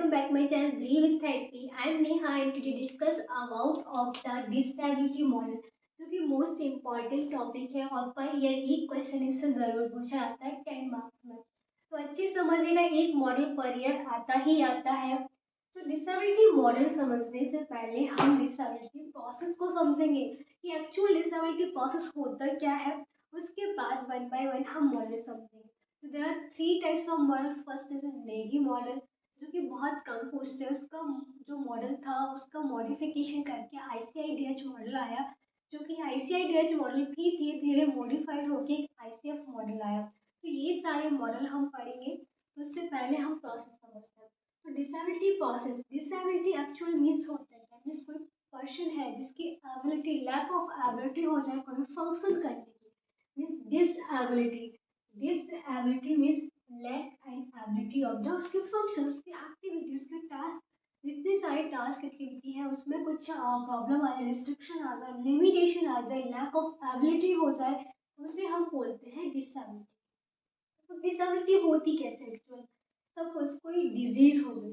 welcome back my channel Breathe with Therapy. I am Neha and today discuss about of the disability model जो कि most important topic है और per year एक question इससे जरूर पूछा जाता है 10 मार्क्स में। तो अच्छे से समझिएगा, एक मॉडल पर ईयर आता ही आता है। तो डिसेबिलिटी मॉडल समझने से पहले हम डिसेबिलिटी प्रोसेस को समझेंगे कि एक्चुअल डिसेबिलिटी प्रोसेस होता क्या है। उसके बाद वन बाय वन हम मॉडल समझेंगे। तो there are three types of model. First is नेगी मॉडल जो कि बहुत कम पूछते हैं। उसका जो मॉडल था उसका मॉडिफिकेशन करके आईसीआईडीएच मॉडल आया, जो कि आईसीआईडीएच मॉडल भी धीरे धीरे मॉडिफाइड होके एक आईसीएफ मॉडल आया। तो ये सारे मॉडल हम पढ़ेंगे। तो उससे पहले हम प्रोसेस समझते हैं। तो disability process, disability actual means होता है क्या, मीन्स कोई पर्सन है जिसकी एबिलिटी लैक ऑफ एबिलिटी हो जाए कोई फंक्शन करने की, means disability. Disability means lack and ability of the उसके फंक्शन, उसकी एक्टिविटी, उसके टास्क, जितने सारे टास्क एक्टिविटी है उसमें कुछ प्रॉब्लम आ जाए, रिस्ट्रिक्शन आ जाए, लिमिटेशन आ जाए, लैक ऑफ एबिलिटी हो जाए, तो उसे हम बोलते हैं डिसेबिलिटी। तो डिसेबिलिटी होती कैसे एक्चुअल, सपोज कोई डिजीज हो गई,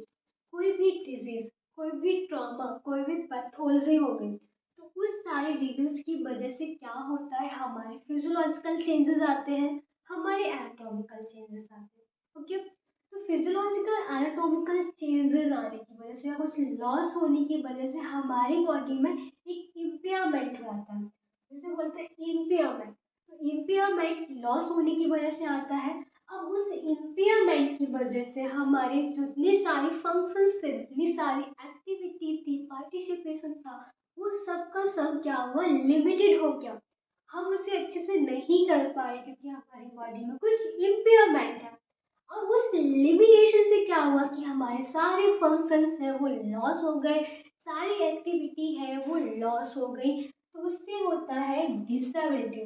कोई भी डिजीज, कोई भी ट्रॉमा, कोई भी पैथोलॉजी हो गई, तो उस सारे रीजंस की वजह से क्या होता है, हमारे फिजियोलॉजिकल चेंजेस आते हैं, हमारे एनाटॉमिकल चेंजेस आते हैं। ओके, तो फिजियोलॉजिकल एनाटॉमिकल चेंजेस आने की वजह से या कुछ लॉस होने की वजह से हमारी बॉडी में एक इम्पेयरमेंट आता है, जिसे बोलते हैं इम्पेयरमेंट। तो इम्पेयरमेंट लॉस होने की वजह से आता है। अब उस इम्पेयरमेंट की वजह से हमारे जितने सारे फंक्शंस थे, जितनी सारी एक्टिविटी थी, पार्टिसिपेशन था, वो सब का सब क्या हुआ, लिमिटेड हो गया। हम उसे अच्छे से नहीं कर पाए क्योंकि हमारी बॉडी में कुछ इम्पेयरमेंट है। अब उस लिमिटेशन से क्या हुआ कि हमारे सारे फंक्शंस हैं वो लॉस हो गए, सारी एक्टिविटी है वो लॉस हो गई। तो उससे होता है डिसेबिलिटी।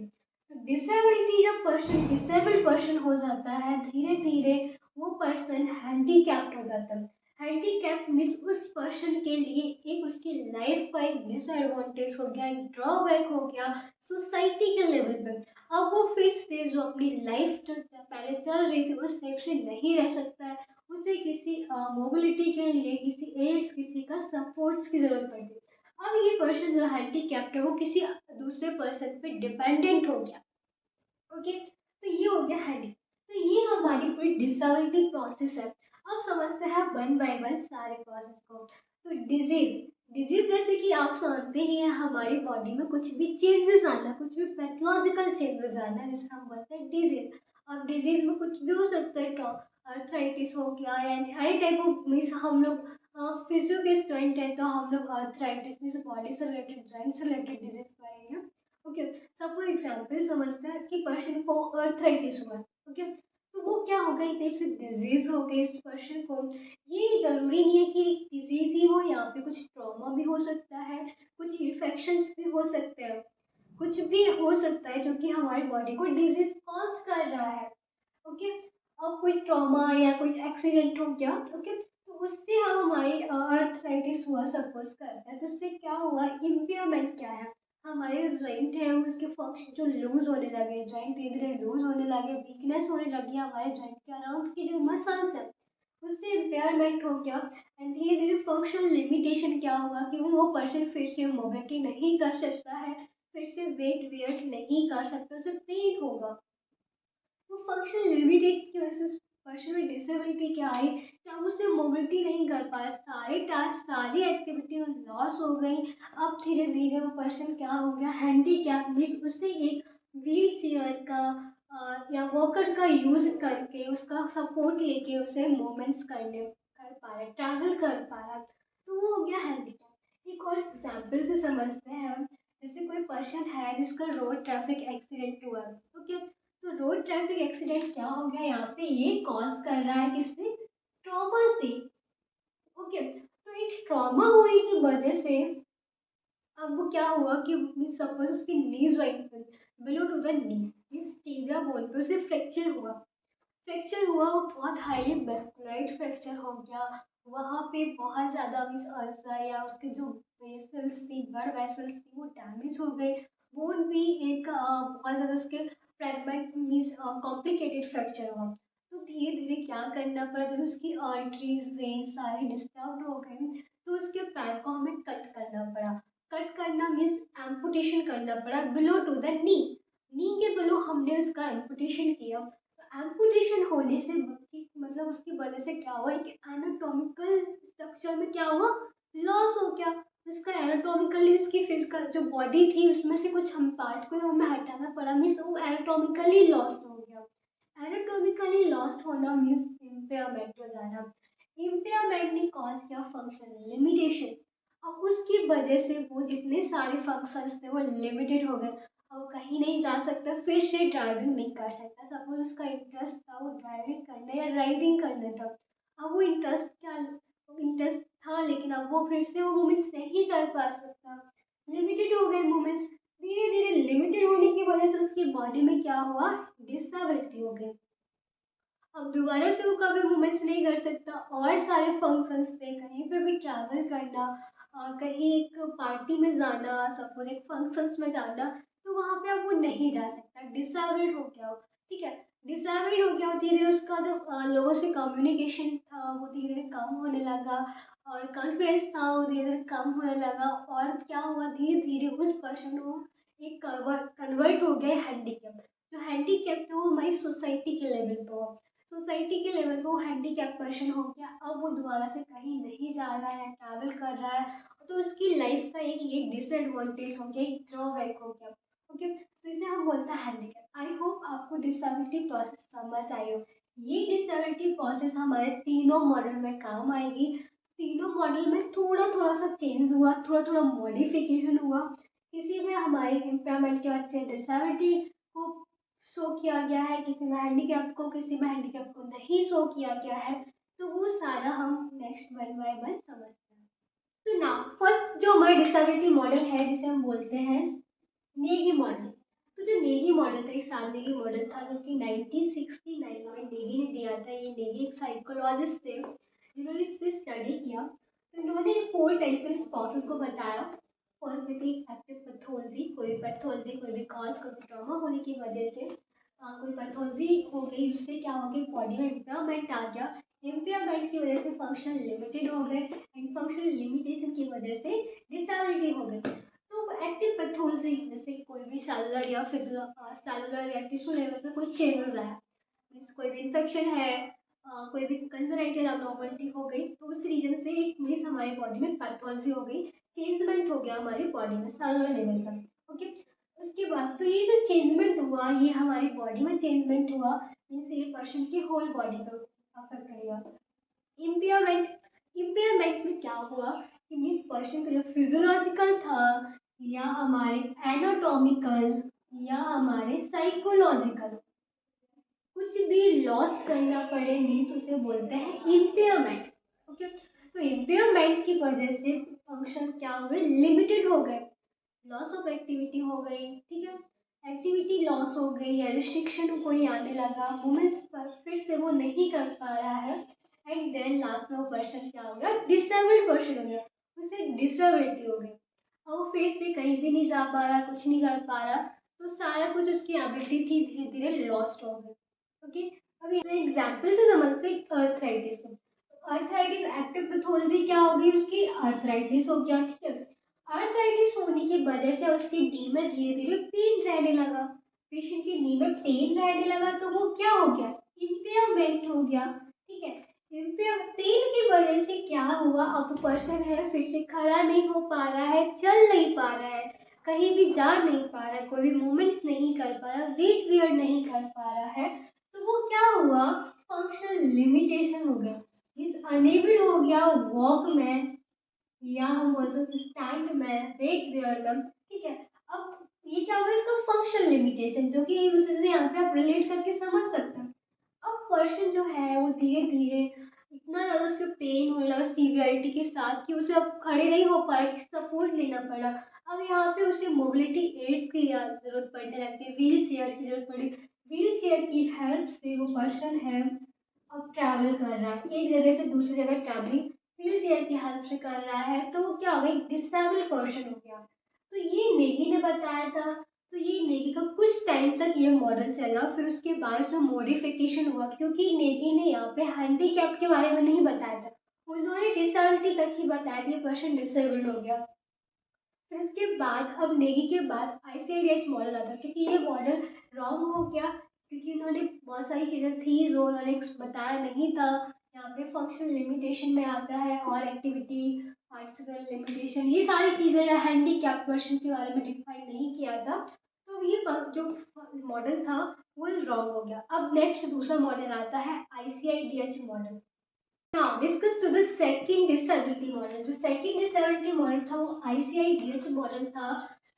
डिसेबिलिटी, जब पर्सन डिसेबल्ड पर्सन हो जाता है धीरे धीरे वो पर्सन हैंडीकैप्ड हो जाता है। हैंडीकैप्ड मीन्स उस पर्सन के लिए एक उसकी लाइफ का एक डिसएडवांटेज हो गया, एक ड्रॉबैक हो गया सोसाइटी के लेवल पे। अब वो फिर से जो अपनी लाइफ जो पहले चल रही थी उस टाइप से नहीं रह सकता है। उसे किसी मोबिलिटी के लिए किसी एड्स, किसी का सपोर्ट्स की जरूरत पड़ती है। अब ये पर्सन जो हैंडीकैप्ड है वो किसी दूसरे पर्सन पे डिपेंडेंट हो गया। ओके, तो ये हो गया हेडिंग। तो ये हमारी पूरी डिसेबिलिटी प्रोसेस है। अब समझते हैं वन बाय वन सारे प्रोसेस को। तो डिजीज, डिजीज जैसे कि आप समझते ही हैं हमारी बॉडी में कुछ भी चेंजेस आना, कुछ भी पैथोलॉजिकल चेंजेस आना जिसे हम बोलते हैं डिजीज। अब डिजीज में कुछ भी हो सकता है, अर्थराइटिस हो गया या एनी टाइप ऑफ, मीन्स हम लोग फिजियो के स्टूडेंट हैं तो हम लोग अर्थराइटिस मीन्स बॉडी से रिलेटेड, जॉइंट से रिलेटेड डिजीज पढ़ेंगे। ओके, फॉर एग्जाम्पल समझते हैं कि पर्सन को अर्थराइटिस हुआ। ओके, तो वो क्या होगा, एक टाइप से डिजीज हो गई इस पर्सन को। ये जरूरी नहीं है कि डिजीज ही हो, यहाँ पे कुछ ट्रॉमा भी हो सकता है, कुछ इन्फेक्शंस भी हो सकते हैं, कुछ भी हो सकता है जो कि हमारी बॉडी को डिजीज कॉज कर रहा है। ओके, अब कोई ट्रॉमा या कोई एक्सीडेंट हो गया, ओके, तो उससे हम हमारी अर्थराइटिस हुआ सपोज करते हैं, तो उससे क्या हुआ, इम्पेयरमेंट क्या है, हमारे जो जॉइंट है उसके फंक्शन जो लूज होने लगे, जॉइंट धीरे धीरे लूज होने लगे, वीकनेस होने लगी, हमारे जॉइंट के अराउंड की जो मसल्स है उससे इम्पेयरमेंट हो गया। एंड धीरे धीरे फंक्शनल लिमिटेशन क्या हुआ कि वो पर्सन फिर से मोबिलिटी नहीं कर सकता है, फिर से वेट वेट नहीं कर सकता, उसे पेन होगा। तो फंक्शनल लिमिटेशन की वजह से पर्सन में डिसेबिलिटी क्या आई, जब उसे मोबिलिटी नहीं कर पाया, सारे टास्क सारी एक्टिविटी में लॉस हो गई। अब धीरे धीरे वो पर्सन क्या हो गया, हैंडीकैप मीन्स उसे एक व्हील चेयर का या वॉकर का यूज करके उसका सपोर्ट लेके उसे मूवमेंट्स करने कर पा रहा है, ट्रैवल कर पा रहा है, तो वो हो गया हैंडीकैप। एक और एग्जाम्पल से समझते हैं हम। जैसे कोई पर्सन है जिसका रोड ट्रैफिक एक्सीडेंट हुआ, ओके, तो रोड ट्रैफिक एक्सीडेंट क्या हो गया, यहाँ पे ये कॉज कर रहा है किससे, ट्रॉमा से। ओके, तो एक ट्रॉमा होने की वजह से अब वो क्या हुआ कि सपोज उसकी knees joint below to the knee, इस टिबिया बोन पे उसे फ्रैक्चर हुआ। फ्रैक्चर हुआ, वो बहुत हाईली वेस्कुलराइज्ड फ्रैक्चर हो गया। वहाँ पे बहुत ज़्यादा मीन्स अल्सर या उसके जो वेसल्स थी, ब्लड वेसल्स थी, वो डैमेज हो गए। बोन भी एक बहुत ज़्यादा उसके फ्रेगमेंट मीन्स कॉम्प्लिकेटेड फ्रैक्चर हुआ। तो धीरे धीरे क्या करना पड़ा, जब उसकी आर्टरीज वेन सारे डिस्टर्ब हो गए तो उसके पैर को हमें कट करना पड़ा। कट करना मीन्स एम्पुटेशन करना पड़ा बिलो टू द नी। नी के बिलो हमने उसका एम्पुटेशन किया। तो एम्पुटेशन होने से मतलब उसकी वजह से क्या हुआ कि एनाटॉमिकल स्ट्रक्चर में क्या हुआ, लॉस हो गया। उसका एनाटॉमिकली उसकी फिजिकल जो बॉडी थी उसमें से कुछ हम पार्ट को हमें हटाना पड़ा, मीन्स वो एनाटॉमिकली लॉस्ट हो गया। एनाटॉमिकली लॉस्ट होना मीन्स इम्पेयरमेंट हो जाना। इम्पेयरमेंट ने कॉज किया फंक्शन लिमिटेशन। अब उसकी वजह से वो जितने सारे फंक्शंस थे वो लिमिटेड हो गए। अब कहीं नहीं जा सकता, फिर से ड्राइविंग नहीं कर सकता। सपोज उसका इंटरेस्ट था वो ड्राइविंग करना या राइडिंग करना था। अब वो इंटरेस्ट था लेकिन अब वो फिर से वो मूवमेंट्स नहीं कर पा सकता। लिमिटेड हो गए मूवमेंट्स। धीरे धीरे लिमिटेड होने की वजह से उसकी बॉडी में क्या हुआ, डिसेबिलिटी हो गई। अब दोबारा से वो कभी मूवमेंट्स नहीं कर सकता। और सारे फंक्शंस थे, कहीं पे भी ट्रैवल करना, कहीं एक पार्टी में जाना, सपोज एक फंक्शंस में जाना, तो वहाँ पे अब वो नहीं जा सकता, डिसेबल्ड हो गया हो। ठीक है, डिसेबल्ड हो गया हो। धीरे धीरे उसका जो लोगों से कम्युनिकेशन था वो धीरे धीरे कम होने लगा, और कॉन्फिडेंस था वो धीरे धीरे कम होने लगा। और क्या हुआ, धीरे धीरे उस पर्सन को एक कन्वर्ट हो गया हैंडीकैप। जो हैंडीकैप थे वो हमारी सोसाइटी के लेवल पे हुआ। सोसाइटी के लेवल पे वो हैंडीकैप पर्सन हो गया। अब वो दोबारा से कहीं नहीं जा रहा है, ट्रैवल कर रहा है, तो उसकी लाइफ का एक ये डिसएडवांटेज हो गया, एक ड्रॉबैक हो गया। ओके, तो इसे हम बोलते हैं हैंडीकैप। आई होप आपको डिसेबिलिटी प्रोसेस समझ आई हो। ये डिसेबिलिटी प्रोसेस हमारे तीनों मॉडल में काम आएगी। तीनों मॉडल में थोड़ा थोड़ा सा चेंज हुआ, थोड़ा थोड़ा मॉडिफिकेशन हुआ। किसी में हमारे इम्पेयरमेंट के वजह से डिसेबिलिटी को शो किया गया है, किसी में हैंडीकैप को, किसी में हैंडीकैप को नहीं शो किया गया है। तो वो सारा हम नेक्स्ट वन बाय वन समझते हैं। तो ना फर्स्ट जो हमारा डिसेबिलिटी मॉडल है जिसे हम बोलते हैं नेगी मॉडल। तो जो नेगी मॉडल था, एक साल नेगी मॉडल था जो कि 1969 में नेगी ने दिया था। ये नेगी एक साइकोलॉजिस्ट थे जिन्होंने इस पे स्टडी किया। तो इन्होंने 4 टाइप्स से इस प्रोसेस को बताया। फर्स्ट थी एक्टिव पैथोलॉजी, कोई पैथोलॉजी, कोई भी कॉज, कोई ट्रॉमा होने की वजह से कोई पैथोलॉजी हो गई, उससे क्या हो गया, बॉडी में इम्पेयरमेंट आ गया। इम्पेयरमेंट की वजह से फंक्शन लिमिटेड हो गए, एंड फंक्शनल लिमिटेशन की वजह से डिसेबिलिटी हो गई। तो एक्टिव पैथोलॉजी जैसे कोई भी सेलुलर या सेलुलर या टिश्यू लेवल पे कोई चेंजेस आया, मीन्स कोई भी इन्फेक्शन है, कोई भी कंजराइटल अबनॉर्मलिटी हो गई, तो उस रीजन से एक मीन्स हमारी बॉडी में पैथोलॉजी हो गई, चेंजमेंट हो गया हमारी बॉडी में सेलुलर लेवल पर। ओके, उसके बाद तो ये जो चेंजमेंट हुआ, ये हमारी बॉडी में चेंजमेंट हुआ, मीन्स ये पर्सन की होल बॉडी पर अफेक्ट करेगा। इम्पेयरमेंट, इम्पेयरमेंट में क्या हुआ कि मीन्स पर्सन का जो फिजियोलॉजिकल था या हमारे एनाटॉमिकल या हमारे साइकोलॉजिकल कुछ भी लॉस करना पड़े, मीन्स उसे बोलते हैं इम्पेयरमेंट। ओके, तो इम्पेयरमेंट की वजह से फंक्शन क्या हुए, लिमिटेड हो गए, लॉस ऑफ एक्टिविटी हो गई। ठीक है, एक्टिविटी लॉस हो गई या रिस्ट्रिक्शन कोई आने लगा, मूवमेंट्स पर फिर से वो नहीं कर पा रहा है, एंड देन लास्ट में वो पर्सन क्या हो गया, डिसेबल्ड पर्सन हो गया, उसे डिसेबिलिटी हो गई। अब वो फिर से कहीं भी नहीं जा पा रहा, कुछ नहीं कर पा रहा, तो सारा कुछ उसकी एबिलिटी थी धीरे धीरे लॉस्ट हो गई। ओके, अब ये एग्जाम्पल से समझते हैं अर्थराइटिस को। अर्थराइटिस एक्टिव पैथोलॉजी क्या होगी, उसकी अर्थराइटिस हो गया। ठीक है, अर्थराइटिस होने की वजह से उसकी नी में धीरे धीरे पेन रहने लगा। पेशेंट की नी में पेन रहने लगा तो वो क्या हो गया, इम्पेयरमेंट हो गया। ठीक है, इम्पेयर पेन की वजह से क्या हुआ, अब पर्सन है फिर से खड़ा नहीं हो पा रहा है, चल नहीं पा रहा है, कहीं भी जा नहीं पा रहा है, कोई भी मूवमेंट्स नहीं कर पा रहा, वेट वियर नहीं कर पा रहा है, तो वो क्या हुआ, फंक्शनल लिमिटेशन हो गया, इस अनेबल हो गया वॉक में या हम बोल सकते स्टैंड में, वेट वेयर में। ठीक है, अब ये क्या होगा, इसका फंक्शनल लिमिटेशन, जो कि उसे यहाँ पे आप रिलेट करके समझ सकते हैं। अब पर्सन जो है वो धीरे धीरे इतना ज़्यादा उसको पेन होने लगा सीवियरिटी के साथ कि उसे अब खड़े नहीं हो पा रहा, सपोर्ट लेना पड़ा। अब यहाँ पे उसे मोबिलिटी एड्स की जरूरत पड़ने लगती है, व्हील चेयर की जरूरत पड़ी। व्हील चेयर की हेल्प से वो पर्सन है अब ट्रैवल कर रहा है, एक जगह से दूसरी जगह ट्रैवलिंग व्हील चेयर की हेल्प से कर रहा है, तो वो क्या हो गया, एक डिसेबल्ड पर्सन हो गया। तो ये नेगी ने बताया था। तो ये नेगी का कुछ टाइम तक ये मॉडल चला, फिर उसके बाद इसमें मॉडिफिकेशन हुआ, क्योंकि नेगी ने यहाँ पे हैंडीकैप के बारे में नहीं बताया था, उन्होंने डिसेबिलिटी तक ही बताया था, पर्सन डिसेबल्ड हो गया। फिर उसके बाद अब नेगी के बाद आईसीआईडीएच मॉडल आता है, क्योंकि ये मॉडल रॉन्ग हो गया, क्योंकि उन्होंने बहुत सारी चीज़ें थी जो उन्होंने बताया नहीं था। यहाँ पे फंक्शन लिमिटेशन में आता है और एक्टिविटी पार्टिकल लिमिटेशन, ये सारी चीज़ें हैंडीकैप पर्सन के बारे में डिफाइन नहीं किया था। तो ये जो मॉडल था वो रॉन्ग हो गया। अब नेक्स्ट दूसरा मॉडल आता है आईसीआईडीएच model. Now discuss to the second disability model। जो second disability model था वो ICIDH मॉडल था,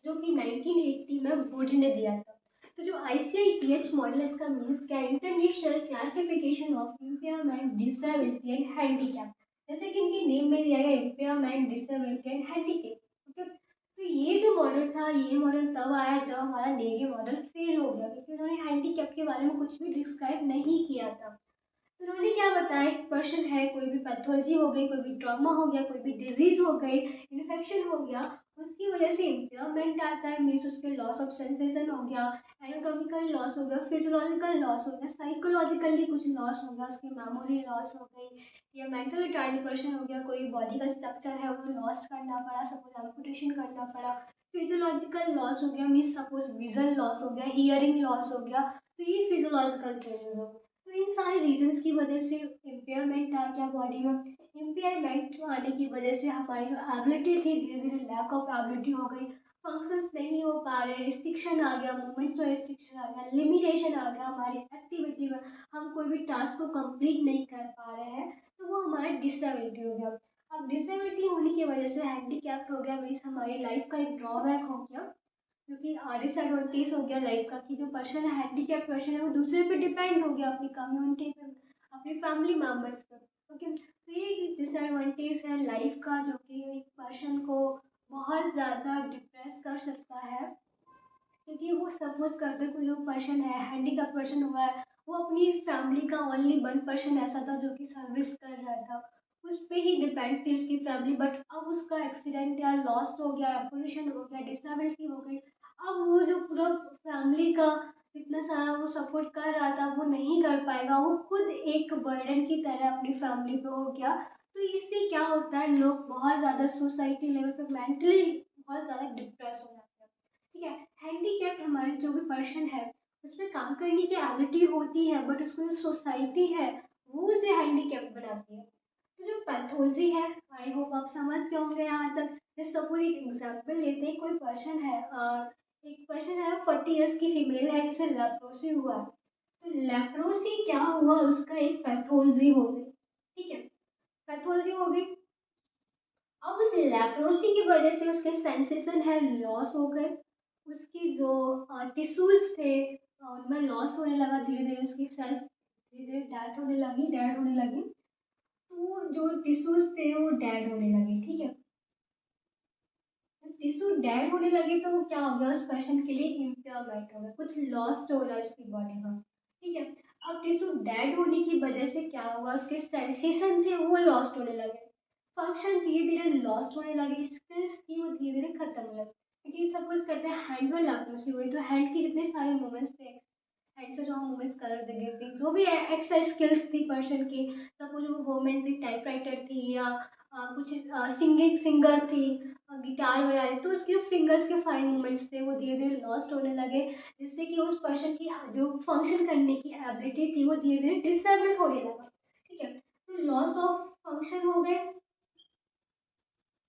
जो कि 1980 में बोर्ड ने दिया था। तो जो ICIDH मॉडल है इसका मीन्स क्या है, international classification of impairment disability and handicap, जैसे कि इनके नेम में दिया गया impairment disability and handicap. Okay, तो ये जो मॉडल था ये मॉडल तब आया जब हमारा नेगी मॉडल फेल हो गया, क्योंकि उन्होंने हैंडीकैप के बारे में कुछ भी डिस्क्राइब नहीं किया था। तो उन्होंने क्या बताया कि पर्सन है, कोई भी पैथोलॉजी हो गई, कोई भी ट्रॉमा हो गया, कोई भी डिजीज हो गई, इन्फेक्शन हो गया, उसकी वजह से इम्पेयरमेंट आता है, मीन्स उसके लॉस ऑफ सेंसेशन हो गया, एनाटॉमिकल लॉस हो गया, फिजियोलॉजिकल लॉस हो गया, साइकोलॉजिकली कुछ लॉस हो गया, उसकी मेमोरी लॉस हो गई, या मेंटल रिटार्ड पर्सन हो गया, कोई बॉडी का स्ट्रक्चर है वो लॉस करना पड़ा, सपोज एम्पुटेशन करना पड़ा, फिजियोलॉजिकल लॉस हो गया, मीन्स सपोज विजन लॉस हो गया, हियरिंग लॉस हो गया, तो ये फिजियोलॉजिकल चेंजेस हो गए। तो इन सारे रीजंस की वजह से इम्पेयरमेंट आ गया बॉडी में। इम्पेयरमेंट आने की वजह से हमारी जो एबिलिटी थी धीरे धीरे लैक ऑफ एबिलिटी हो गई, फंक्शंस नहीं हो पा रहे, रिस्ट्रिक्शन आ गया, मूवमेंट्स में रिस्ट्रिक्शन आ गया, लिमिटेशन आ गया हमारी एक्टिविटी में, हम कोई भी टास्क को कंप्लीट नहीं कर पा रहे हैं, तो वो हमारा डिसेबिलिटी हो गया। अब डिसेबिलिटी होने की वजह से हैंडीकैप्ट हो गया, मीन्स हमारी लाइफ का एक ड्रॉबैक हो गया, क्योंकि डिसएडवांटेज हो गया लाइफ का कि जो पर्सन है हैंडीकैप पर्सन है वो दूसरे पे डिपेंड हो गया, अपनी कम्युनिटी पे, अपनी फैमिली मेम्बर्स पे। ओके, तो ये डिसएडवांटेज है लाइफ का, जो कि एक पर्सन को बहुत ज़्यादा डिप्रेस कर सकता है, क्योंकि वो सपोज करते कोई जो पर्सन है हैंडीकैप पर्सन हुआ है, वो अपनी फैमिली का ओनली वन पर्सन ऐसा था जो कि सर्विस कर रहा था, उस पे ही डिपेंड थी उसकी फैमिली, बट अब उसका एक्सीडेंट या लॉस्ट हो गया, एपोल्यूशन हो गया, डिसेबिलिटी हो गई, अब वो जो पूरा फैमिली का इतना सारा वो सपोर्ट कर रहा था वो नहीं कर पाएगा, वो खुद एक बर्डन की तरह अपनी फैमिली पे हो गया। तो इससे क्या होता है, लोग बहुत ज़्यादा सोसाइटी लेवल पे मेंटली बहुत ज़्यादा डिप्रेस हो जाते हैं। ठीक है, हैंडीकैप्ड हमारे जो भी पर्सन है उसमें काम करने की एबिलिटी होती है, बट उसको जो सोसाइटी है वो उसे हैंडीकैप्ड बनाती है। तो जो पैथोलॉजी है, आई होप आप समझ गए होंगे यहाँ तक। जैसे सपोज एक एग्जांपल लेते हैं, कोई पर्सन है, एक पर्सन है 40 ईयर्स की फीमेल है जिसे लेप्रोसी हुआ है। तो लेप्रोसी क्या हुआ, उसका एक पैथोलॉजी हो गई। ठीक है, पैथोलॉजी हो गई। अब उस लेप्रोसी की वजह से उसके सेंसेशन है लॉस हो गए, उसकी जो टिश्यूज थे उनमें लॉस होने लगा, धीरे धीरे उसकी सेल्स धीरे धीरे डेड होने लगी। तो जो टिश्यूज थे वो डेड होने लगे। ठीक है, टिश्यू डेड होने लगे तो क्या हो गया, उस पर्सन के लिए इम्पेयरमेंट हो गया, कुछ लॉस्ट हो रहा है उसकी बॉडी में। ठीक है, अब टिश्यू डेड होने की वजह से क्या हुआ, उसके सेंसेशन थे वो लॉस्ट होने लगे, फंक्शन धीरे धीरे लॉस्ट होने लगे, स्किल्स थी वो धीरे धीरे खत्म होने लगी। क्योंकि सपोज करते हैं हैंड में लेप्रोसी हुई, तो हैंड के जितने सारे मूवमेंट्स थे, हैंड से जो हम मूवमेंट्स कर रहे थे, ग्रिपिंग जो भी एक्स्ट्रा स्किल्स थी पर्सन की, सपोज वो वोमेन से टाइपराइटर थी या कुछ सिंगिंग सिंगर थी, गिटार बजा रही, तो उसके फिंगर्स के फाइन मूवमेंट्स थे वो धीरे धीरे लॉस्ट होने लगे, जिससे कि उस पर्सन की जो फंक्शन करने की एबिलिटी थी वो धीरे धीरे डिसेबल होने लगा। ठीक है, तो लॉस ऑफ फंक्शन हो गए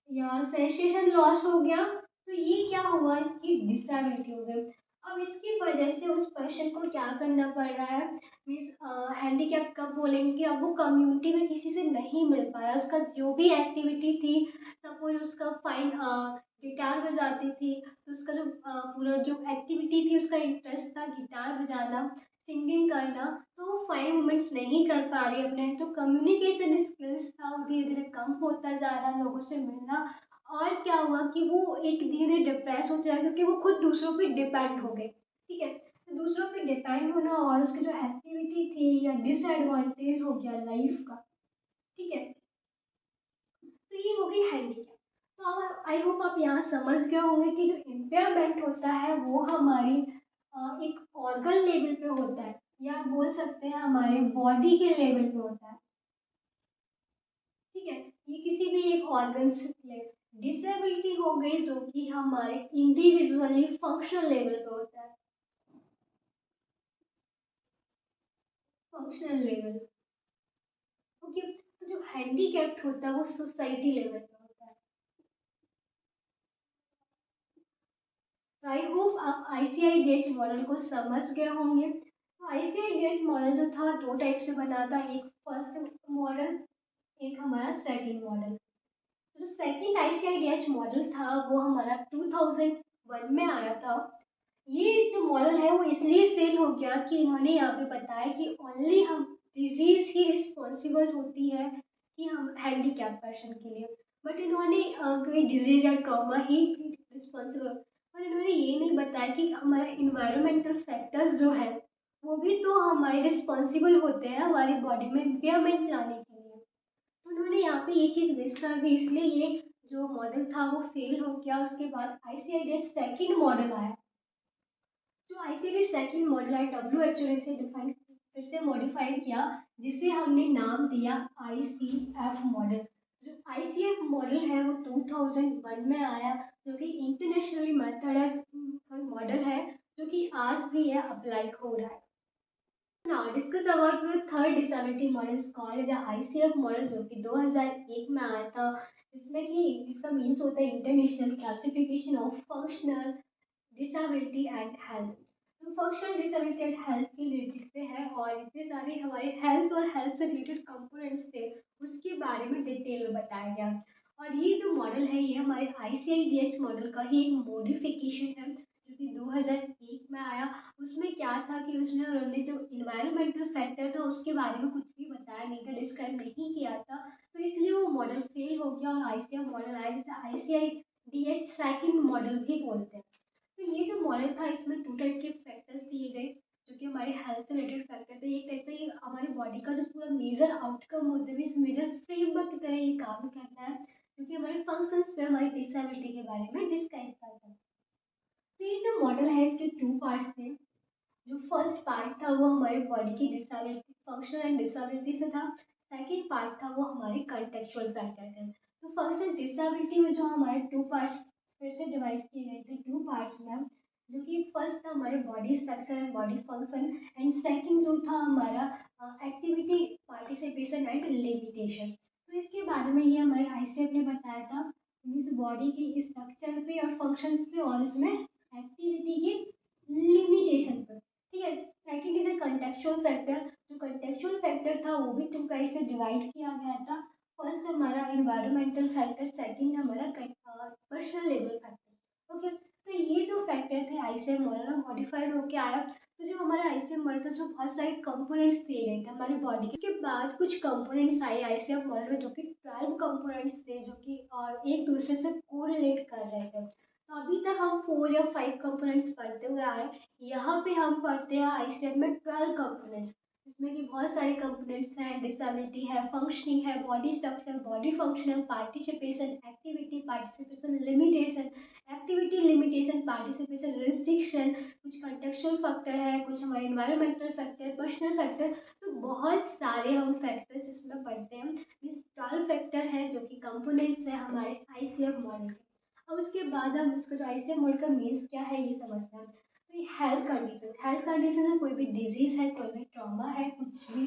या सेंसेशन लॉस हो गया, तो ये क्या हुआ, इसकी डिसेबिलिटी हो गई। अब इसकी वजह से उस पर्सन को क्या करना पड़ रहा है, मीन्स हैंडीकैप कब बोलेंगे कि अब वो कम्युनिटी में किसी से नहीं मिल पाया, उसका जो भी एक्टिविटी थी, सपोज उसका फाइन गिटार बजाती थी, तो उसका जो पूरा जो एक्टिविटी थी, उसका इंटरेस्ट था गिटार बजाना, सिंगिंग करना, तो वो फाइन मोमेंट्स नहीं कर पा रही अपने, तो कम्युनिकेशन स्किल्स था वो धीरे धीरे कम होता जा रहा, लोगों से मिलना। और क्या हुआ कि वो एक धीरे धीरे डिप्रेस हो जाए, क्योंकि वो खुद दूसरों पे डिपेंड हो गए। ठीक है, तो दूसरों पे डिपेंड होना और उसकी जो एक्टिविटी थी या डिसएडवांटेज हो गया लाइफ का। ठीक है, तो ये हो गई हैंडीकैप। तो अब आई होप आप यहाँ समझ गए होंगे कि जो इम्पेयरमेंट होता है वो हमारी एक ऑर्गन लेवल पे होता है, या आप बोल सकते हैं हमारे बॉडी के लेवल पे होता है। ठीक है, ये किसी भी एक ऑर्गन से। डिसेबिलिटी हो गई जो कि हमारे इंडिविजुअली फंक्शनल लेवल पे होता है। Functional level. ओके, तो जो हैंडीकैप्ड होता है वो सोसाइटी लेवल पे होता है। तो आई होप आप आईसीआईडीएच मॉडल को समझ गए होंगे। तो आईसीआईडीएच मॉडल जो था दो टाइप से बना था, एक फर्स्ट मॉडल, एक हमारा सेकंड मॉडल। जो सेकंड आईसीआईडीएच मॉडल था वो हमारा 2001 में आया था। ये जो मॉडल है वो इसलिए फेल हो गया कि इन्होंने यहाँ पे बताया कि ओनली हम डिजीज ही रिस्पॉन्सिबल होती है कि हम हैंडीकैप पर्सन के लिए। बट इन्होंने कोई डिजीज या ट्रॉमा ही रिस्पॉन्सिबल, पर इन्होंने ये नहीं बताया कि हमारे इन्वायरमेंटल फैक्टर्स जो है वो भी तो हमारे रिस्पॉन्सिबल होते हैं हमारी बॉडी में इम्पेयरमेंट लाने के लिए। तो उन्होंने यहाँ पे ये चीज़ मिस कर दी, इसलिए ये जो मॉडल था वो फेल हो गया। उसके बाद आईसीआईडीएस सेकंड मॉडल आया। जो आईसीडी सेकंड मॉडल है डब्ल्यूएचओ ने इसे डिफाइन फिर से मॉडिफाइड किया, जिसे हमने नाम दिया आईसीएफ मॉडल। जो आईसीएफ मॉडल है वो 2001 में आया, जो कि इंटरनेशनली मेथड मॉडल है, जो कि आज भी है अप्लाई हो रहा है। Now discuss about the third disability model is called as a ICF model, जो कि 2001 में आया था, जिसमें कि इसका मीन्स होता है international classification of functional disability and health. तो फंक्शनल डिसेबिलिटी एंड हेल्थ के रिलेटेड पे है, और इतने सारे हमारे हेल्थ और हेल्थ से रिलेटेड कंपोनेंट्स थे उसके बारे में डिटेल में बताया गया। और ये जो मॉडल है ये हमारे आईसीआईडीएच मॉडल का ही एक मॉडिफिकेशन है, जो कि 2001 में आया। उसमें क्या था कि उसमें उन्होंने जो इन्वायरमेंटल फैक्टर था उसके बारे में कुछ भी बताया नहीं था, डिस्क्राइब नहीं किया था, तो इसलिए वो मॉडल फेल हो गया और आईसीएफ मॉडल आया, जिसे आईसीआईडीएच सेकंड मॉडल भी बोलते हैं। तो ये जो मॉडल था इसमें टू टाइप के फैक्टर्स दिए गए, जो कि हमारे हेल्थ से रिलेटेड फैक्टर थे। एक टाइप का ये हमारी बॉडी का जो पूरा मेजर आउटकम होता है, इस मेजर फ्रेमवर्क की तरह ये काम करता है, क्योंकि हमारे फंक्शंस पे हमारी डिसेबिलिटी के बारे में डिस्क्राइब करता है। तो ये जो मॉडल है इसके टू पार्ट्स थे। जो फर्स्ट पार्ट था वो हमारी बॉडी की डिसेबिलिटी, फंक्शन एंड डिसेबिलिटी से था। सेकंड पार्ट था वो हमारे कंटेक्चुअल फैक्टर थे। तो फंक्शन डिसेबिलिटी में जो हमारे टू पार्ट्स फिर से डिवाइड किए गए थे टू पार्ट्स में, जो कि फर्स्ट था हमारे body structure and body function, and second जो था हमारा एक्टिविटी पार्टिसिपेशन एंड लिमिटेशन। तो इसके बारे में ये हमारे आईसीएफ ने बताया था, मीन्स बॉडी के स्ट्रक्चर पे और फंक्शंस पे और इसमें एक्टिविटी के लिमिटेशन पर। ठीक है, second is a contextual factor. जो कंटेक्चुअल फैक्टर था वो भी टू टाइप से डिवाइड किया गया था। फर्स्ट हमारा इन्वायरमेंटल फैक्टर, सेकंड हमारा पर्सनल लेवल फैक्टर। ओके, तो ये जो फैक्टर थे आईसीएम मॉडल में मॉडिफाइड होके आया। तो जो हमारा आईसीएम मॉडल था उसमें बहुत सारे कंपोनेंट्स दिए गए थे हमारी बॉडी के। उसके बाद कुछ कंपोनेंट्स आए आईसीएम मॉडल में, जो कि 12 कंपोनेंट्स थे, जो कि एक दूसरे से कोरिलेट कर रहे थे। तो अभी तक हम 4 या 5 कंपोनेंट्स पढ़ते हुए आए। यहाँ पे हम पढ़ते हैं आईसीएम में 12 कंपोनेंट्स, जिसमें कि बहुत सारे कंपोनेंट्स हैं। डिसेबिलिटी है, फंक्शनिंग है, body structure, body function, participation, activity participation, limitation, activity limitation, participation, restriction, कुछ कंटेक्चुअल फैक्टर है, कुछ हमारे इन्वायरमेंटल फैक्टर, पर्सनल फैक्टर। तो बहुत सारे हम फैक्टर्स इसमें पढ़ते हैं। इस 12 फैक्टर है जो कि कंपोनेंट्स है हमारे आईसीएम मॉडल के। अब उसके बाद हम इसका जो आईसीएम मॉडल का मीन्स क्या है ये समझते हैं। तो ये हेल्थ कंडीशन है, कोई भी डिजीज है, कोई भी ट्रॉमा है, कुछ भी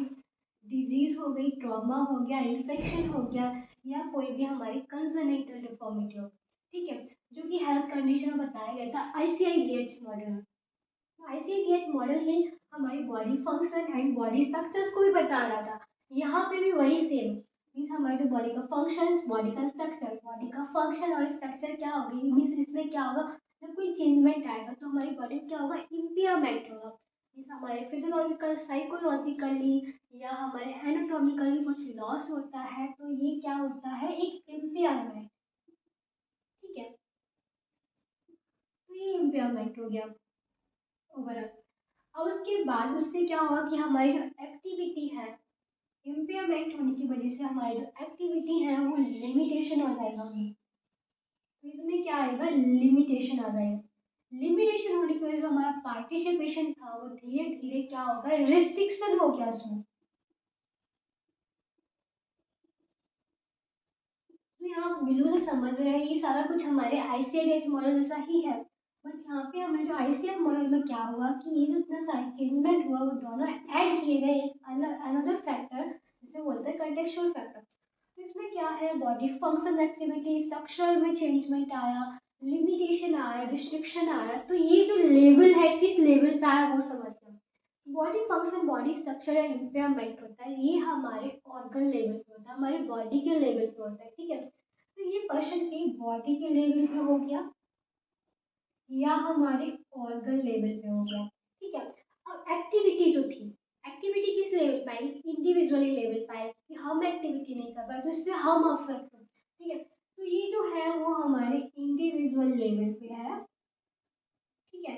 डिजीज हो गई, ट्रॉमा हो गया, इन्फेक्शन हो गया, या कोई भी हमारी कंजनेटल डिफॉर्मिटी हो, ठीक है, जो कि हेल्थ कंडीशन बताया गया था आईसीआईडीएच मॉडल में। आईसीडीएच मॉडल ही हमारी body function and body structures को भी बता रहा था। यहाँ पे भी वही सेम, मीन्स हमारे जो बॉडी का फंक्शंस, बॉडी का स्ट्रक्चर, बॉडी का फंक्शन और स्ट्रक्चर क्या होगी, मीन्स इसमें क्या होगा, जब कोई चेंजमेंट आएगा तो हमारी बॉडी में क्या होगा, इम्पेयरमेंट होगा। मीन्स हमारे फिजियोलॉजिकल, साइकोलॉजिकली या हमारे एनाटॉमिकली कुछ लॉस होता है, तो ये क्या होता है, एक इम्पेयरमेंट। ठीक है, तो ये इम्पेयरमेंट हो गया ओवरऑल। और उसके बाद उससे क्या हुआ कि हमारी जो एक्टिविटी है, इम्पेयरमेंट होने की वजह से हमारी जो एक्टिविटी है वो लिमिटेशन हो जाएगा। तो क्या आएगा, लिमिटेशन आ जाएगा। लिमिटेशन होने की वजह से हमारा पार्टिसिपेशन था वो धीरे धीरे क्या होगा, रिस्ट्रिक्शन हो गया उसमें। तो यहाँ बिल्कुल से समझ रहे हैं, ये सारा कुछ हमारे आईसीएमआर मॉडल जैसा ही है। बट यहाँ पे हमारे जो आईसीएमआर मॉडल में क्या हुआ कि ये जो इतना सारा चेंजमेंट हुआ वो दोनों ऐड किए गए एक अनदर फैक्टर जिसे बोलते हैं कंटेक्चुअल फैक्टर। तो इसमें क्या है, बॉडी फंक्शन एक्टिविटी स्ट्रक्चर में चेंजमेंट आया, लिमिटेशन आया, रिस्ट्रिक्शन आया। तो ये जो लेवल है किस लेवल का है वो समझते हैं। बॉडी फंक्शन बॉडी स्ट्रक्चर या इम्पेयरमेंट होता है, ये हमारे ऑर्गन लेवल पे होता है, हमारी बॉडी के लेवल पे होता है, ठीक है। तो ये पर्सन की बॉडी के लेवल पे हो गया या हमारे ऑर्गन लेवल पे हो गया, ठीक है। अब एक्टिविटी जो थी, एक्टिविटी किस लेवल पे आई, इंडिविजुअली लेवल पे आई कि हम एक्टिविटी नहीं कर पाए तो इससे हम अफेक्ट हो, ठीक है। तो ये जो है वो हमारे इंडिविजुअल लेवल पे है, ठीक है।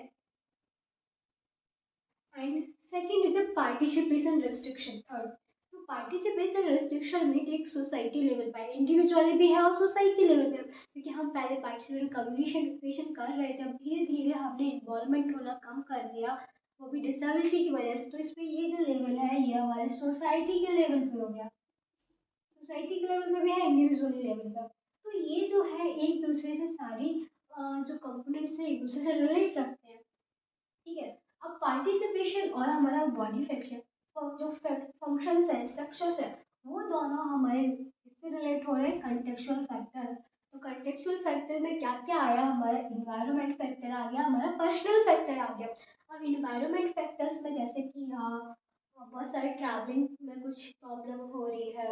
And second is a participation restriction, third. तो पार्टिसिपेशन रिस्ट्रिक्शन में एक सोसाइटी लेवल पर इंडिविजुअली भी है और सोसाइटी लेवल पे, क्योंकि हम पहले पार्टिसिपेट कम्युनिकेशन कर रहे थे, अब धीरे धीरे हमने इन्वॉल्वमेंट होना कम कर दिया, वो भी डिसेबिलिटी की वजह से। तो इसमें ये जो लेवल है ये हमारे सोसाइटी के लेवल पे हो गया, सोसाइटी के लेवल पे भी है, इंडिविजुअली लेवल पर। तो ये जो है एक दूसरे से सारी जो कंपोनेंट्स है एक दूसरे से रिलेट रखते हैं, ठीक है। अब पार्टिसिपेशन और हमारा बॉडी फैक्शन जो फंक्शंस है स्ट्रक्चर्स है वो दोनों हमारे इससे रिलेट हो रहे हैं कंटेक्चुअल फैक्टर। तो कंटेक्चुअल फैक्टर में क्या क्या आया, हमारा इन्वायरमेंट फैक्टर आ गया, हमारा पर्सनल फैक्टर आ गया। अब इन्वायरमेंट फैक्टर्स में जैसे कि हाँ बहुत सारे ट्रैवलिंग में कुछ प्रॉब्लम हो रही है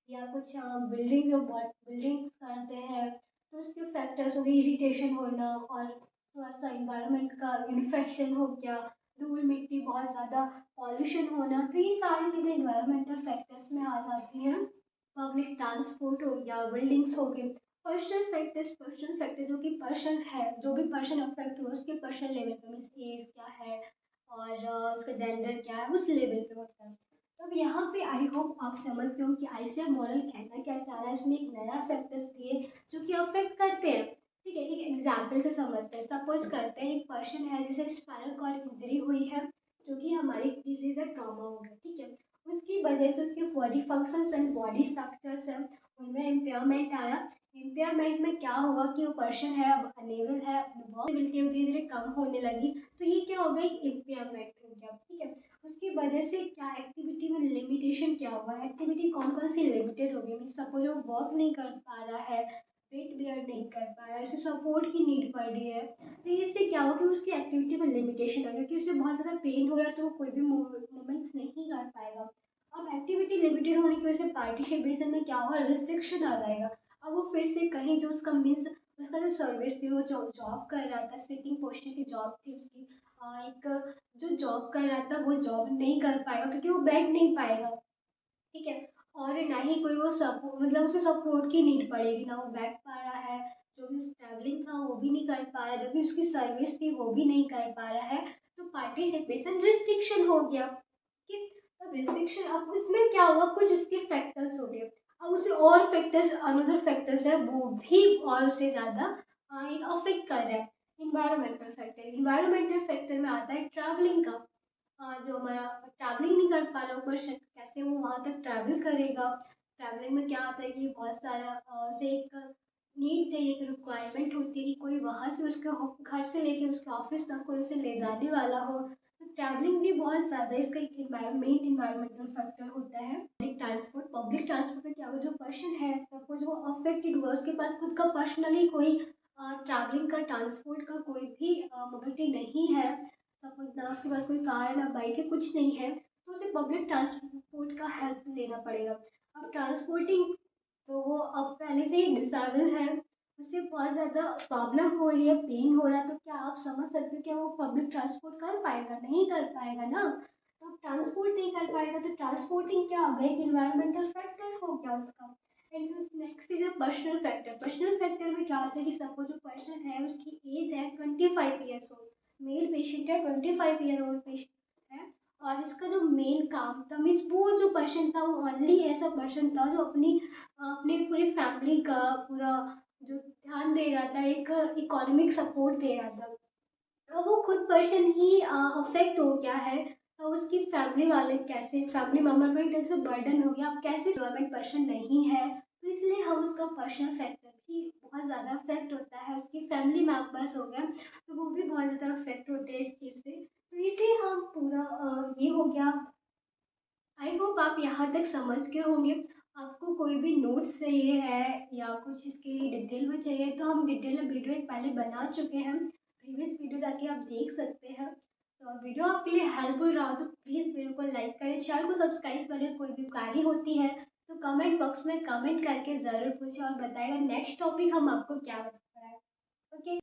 या कुछ बिल्डिंग जो बिल्डिंग्स करते हैं तो उसके फैक्टर्स हो गए, इरिटेशन होना और थोड़ा सा इन्वायरमेंट का इन्फेक्शन हो गया, धूल मिट्टी बहुत ज़्यादा पॉल्यूशन होना। तो ये सारी चीज़ें इन्वायरमेंटल फैक्टर्स में आ जाती हैं। पब्लिक ट्रांसपोर्ट हो गया, बिल्डिंग्स हो गए। पर्सनल फैक्टर्स, पर्सनल फैक्टर जो कि पर्सन है, जो भी पर्सन अफेक्ट हुआ उसके पर्सनल लेवल पे मीन्स एज क्या है और उसका जेंडर क्या है उस लेवल पे होता है। तो अब यहाँ पे आई होप आप समझ गए हो कि आईसीएम मॉडल कहना क्या चाह रहा है, इसमें एक नया फैक्टर्स दिए जो कि अफेक्ट करते हैं, ठीक है। एक एग्जाम्पल से समझते हैं, सपोज करते हैं एक पर्सन है जिसे स्पाइनल कॉर्ड इंजरी हुई है जो कि हमारी डिजीज है, ट्रॉमा हो गया, ठीक है। उसकी वजह से उसके body functions and body structures हैं उनमें इम्पेयरमेंट आया। इम्पेयरमेंट में क्या हुआ कि वो पर्सन है अब अनेबल है, बहुत एबिलिटी धीरे धीरे कम होने लगी। तो ये क्या हो गया, इम्पेयरमेंट हो गया, ठीक है। उसकी वजह से क्या एक्टिविटी में लिमिटेशन क्या हुआ, एक्टिविटी कौन कौन सी लिमिटेड हो गई, मीन सपोज वो वर्क नहीं कर पा रहा है, वेट बेयर नहीं कर पा रहा है, उसे सपोर्ट की नीड पड़ रही है। तो इससे क्या हो कि उसकी एक्टिविटी में लिमिटेशन आ गया कि उसे बहुत ज़्यादा पेन हो रहा है तो वो कोई भी मूवमेंट्स नहीं कर पाएगा। अब एक्टिविटी लिमिटेड होने की वजह से पार्टिसिपेशन में क्या होगा, रिस्ट्रिक्शन आ जाएगा। अब वो फिर से कहीं जो उसका मीन्स उसका जो सर्विस थी वो जो जॉब कर रहा था, सिटिंग पोस्टर की जॉब थी उसकी, एक जो जॉब कर रहा था वो जॉब नहीं कर पाएगा क्योंकि वो बैठ नहीं पाएगा, ठीक है। और ना ही कोई वो सपोर्ट मतलब उसे सपोर्ट की नीड पड़ेगी, ना वो बैठ पा रहा है, जो भी ट्रैवलिंग था वो भी नहीं कर पा रहा है, जो भी उसकी सर्विस थी वो भी नहीं कर पा रहा है। तो पार्टिसिपेशन रिस्ट्रिक्शन हो गया, ठीक। अब रिस्ट्रिक्शन, अब इसमें क्या हुआ, कुछ उसके फैक्टर्स हो गए। अब उसे और फैक्टर्स अनदर फैक्टर्स है वो भी और उससे ज़्यादा एक अफेक्ट कर रहा है। इन्वायरमेंटल फैक्टर, इन्वायरमेंटल फैक्टर में आता है ट्रैवलिंग का। जो हमारा ट्रैवलिंग नहीं कर पा रहा वो पर्सन कैसे वो वहाँ तक ट्रैवल करेगा। ट्रैवलिंग में क्या आता है कि बहुत सारा से एक नीड चाहिए, एक रिक्वायरमेंट होती है कि कोई वहाँ से उसके घर से लेके उसके ऑफिस तक कोई उसे ले जाने वाला हो। तो ट्रैवलिंग भी बहुत ज़्यादा इसका एक मेन इन्वायरमेंटल फैक्टर होता है। पब्लिक ट्रांसपोर्ट में क्या होगा, जो पर्सन है सपोज वो अफेक्टेड हुआ, उसके पास खुद का पर्सनली कोई ट्रैवलिंग का ट्रांसपोर्ट का कोई भी मोबिलिटी नहीं है, सपोज ना उसके पास कोई कार है ना बाइक है कुछ नहीं है, तो उसे पब्लिक ट्रांसपोर्ट का हेल्प लेना पड़ेगा। अब ट्रांसपोर्टिंग तो वो अब पहले से ही डिसेबल है, उसे बहुत ज़्यादा प्रॉब्लम हो रही है, पेन हो रहा है, तो क्या आप समझ सकते हो क्या वो पब्लिक ट्रांसपोर्ट कर पाएगा, नहीं कर पाएगा ना। तो ट्रांसपोर्ट नहीं कर पाएगा तो ट्रांसपोर्टिंग क्या हो गया, एक इन्वायरमेंटल फैक्टर हो गया उसका। And next is personal factor, personal factor में क्या होता है कि सपोज जो पर्सन है उसकी एज है 25 ईयर्स ओल्ड, मेल पेशेंट है, 25 ईयर ओल्ड पेशेंट है। और इसका जो मेन काम था मीन्स वो जो पर्सन था वो ओनली ऐसा पर्सन था जो अपनी अपने पूरी फैमिली का पूरा जो ध्यान ध्यान दे रहा था, एक इकोनॉमिक सपोर्ट दे रहा था। वो खुद पर्सन ही अफेक्ट हो गया है। उसकी फैमिली वाले कैसे, फैमिली मेम्बर पर एक तरह से बर्डन हो गया, अब कैसे एम्प्लॉयमेंट पर्सन नहीं है, तो इसलिए हम उसका पर्सनल फैक्टर भी बहुत ज़्यादा अफेक्ट होता है। उसकी फैमिली मेम्बर्स हो गया तो वो भी बहुत ज़्यादा अफेक्ट होते हैं इस चीज़ से। तो इसे हम पूरा ये हो गया। आई होप आप यहाँ तक समझ गए होंगे। आपको कोई भी नोट्स चाहिए है या कुछ इसके डिटेल में चाहिए तो हम डिटेल में वीडियो एक पहले बना चुके हैं, प्रीवियस वीडियो जाके आप देख सकते हैं। तो वीडियो आपके लिए हेल्पफुल रहा तो प्लीज़ वीडियो को लाइक करें, चैनल को सब्सक्राइब करें। कोई भी क्वेरी होती है तो कमेंट बॉक्स में कमेंट करके ज़रूर पूछें और बताएगा नेक्स्ट टॉपिक हम आपको क्या बताएं। ओके।